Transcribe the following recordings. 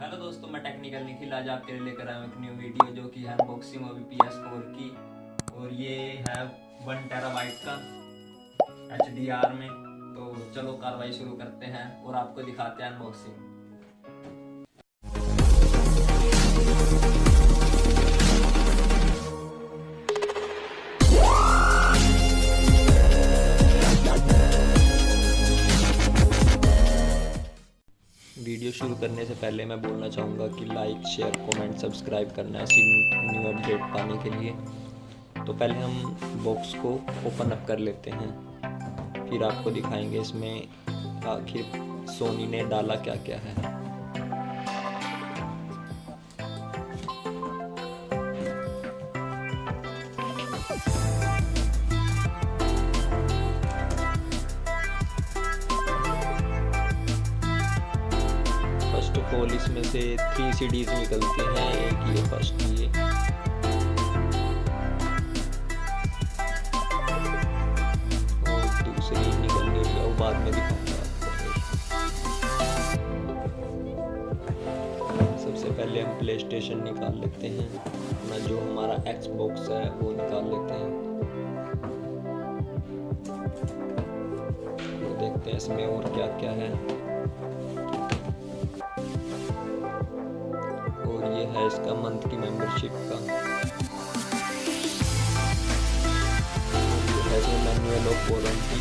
Hello दोस्तों, मैं technical Nikhil आज आपके लिए लेकर आया हूँ एक न्यू वीडियो जो कि है अनबॉक्सिंग अभी PS4 की। और ये है 1 टेराबाइट का HDR में। तो चलो कार्रवाई शुरू करते हैं और आपको दिखाते हैं अनबॉक्सिंग। वीडियो शुरू करने से पहले मैं बोलना चाहूँगा कि लाइक, शेयर, कमेंट, सब्सक्राइब करना है ऐसी न्यू अपडेट पाने के लिए। तो पहले हम बॉक्स को ओपन अप कर लेते हैं, फिर आपको दिखाएंगे इसमें आखिर सोनी ने डाला क्या क्या है। फर्स्ट ऑफ ऑल इसमें से 3 CDs निकलती हैं। एक ये फर्स्ट ये और दूसरी निकल गई है, वो बाद में दिखाऊंगा आपको। सबसे पहले हम प्ले स्टेशन निकाल लेते हैं अपना, जो हमारा Xbox है वो निकाल लेते हैं। तो देखते हैं इसमें और क्या क्या है। और ये है इसका मंथ की मेंबरशिप का। ये है मैनुअल ऑफ वारंटी,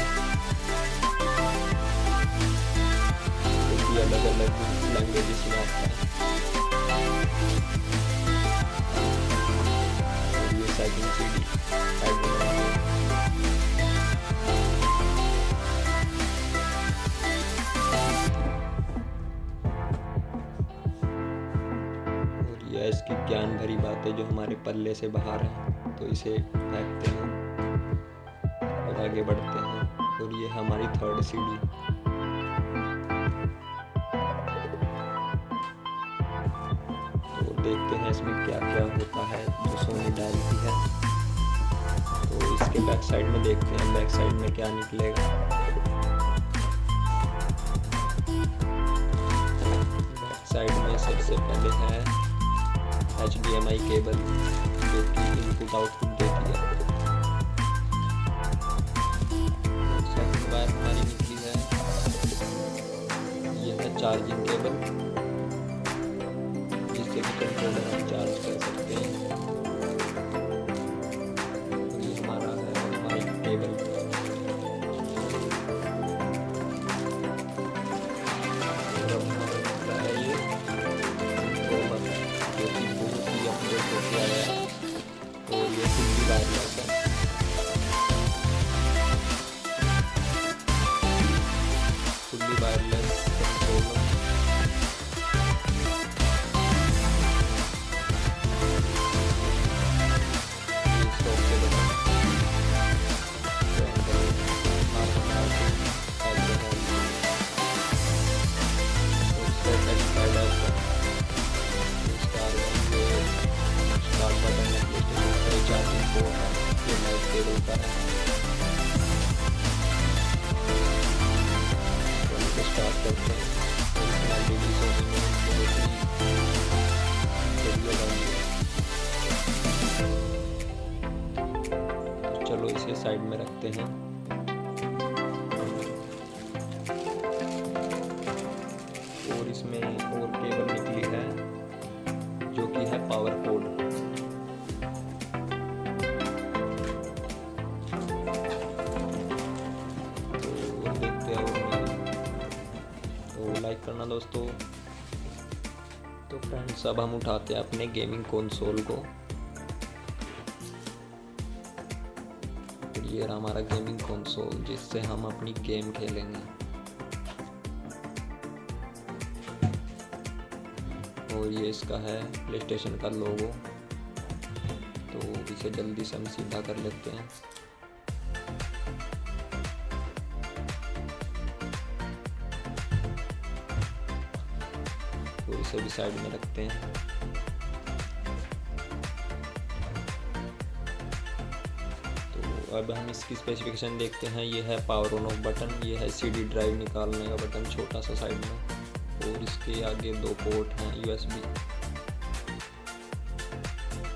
जो कि अलग अलग लैंग्वेजेस में आता है। और ये सेकंड CD इसकी ज्ञान भरी बातें जो हमारे पल्ले से बाहर हैं, तो इसे फेंकते हैं और आगे बढ़ते हैं। और ये हमारी थर्ड CD। तो देखते हैं इसमें क्या क्या होता है जो सोनी डालती है। तो इसके बैक साइड में देखते हैं बैक साइड में क्या निकलेगा। बैक साइड में सबसे पहले है HDMI केबल, जो कि इनपुट आउटपुट देती है। सेकंड वायर हमारी निकली है, यह है चार्जिंग केबल, जिससे कि कंट्रोलर हम चार्ज कर सकते हैं। और ये हमारा है हमारी केबल। और ये फुल्ली वायरलेस है। Fully wireless controller. ये स्टॉप के बटन, चार्जिंग पोर्ट है, ये लाइट केबल का है। तो इसे स्टार्ट करते हैं। LED सोनी में बहुत ही बढ़िया लगी है। तो चलो इसे साइड में रखते हैं। और इसमें और केबल निकली है, जो कि है पावर कोड। लाइक करना दोस्तों। तो फ्रेंड्स, अब हम उठाते हैं अपने गेमिंग कंसोल को। ये रहा हमारा गेमिंग कंसोल, जिससे हम अपनी गेम खेलेंगे। और ये इसका है प्लेस्टेशन का लोगो। तो इसे जल्दी से हम सीधा कर लेते हैं। तो इसे भी साइड में रखते हैं। तो अब हम इसकी स्पेसिफिकेशन देखते हैं। ये है पावर ऑन ऑफ बटन, ये है CD ड्राइव निकालने का बटन छोटा सा साइड में। और इसके आगे 2 पोर्ट हैं USB।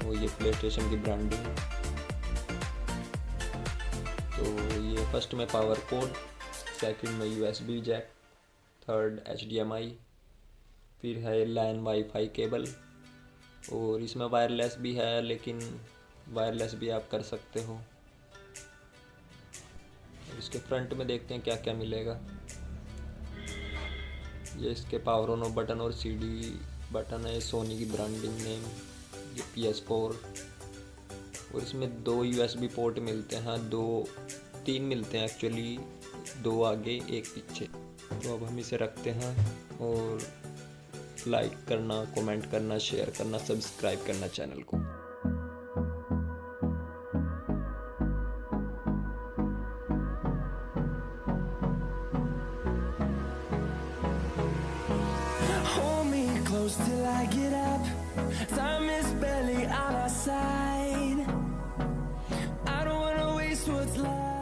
और ये PlayStation की ब्रांडिंग। तो ये फर्स्ट में पावर पोर्ट, सेकंड में USB जैक, थर्ड HDMI, फिर है लैन वाईफाई केबल, और इसमें वायरलेस भी है, लेकिन वायरलेस भी आप कर सकते हो। इसके फ्रंट में देखते हैं क्या क्या मिलेगा। ये इसके पावर ऑन बटन और CD बटन है, सोनी की ब्रांडिंग नेम। ये PS4, और इसमें 2 USB पोर्ट मिलते हैं, 3 मिलते हैं एक्चुअली, 2 आगे 1 पीछे। तो अब हम इसे रखते हैं, और लाइक करना, कमेंट करना, शेयर करना, सब्सक्राइब करना चैनल को। Close till I get up, time is barely on our side. I don't wanna waste what's left.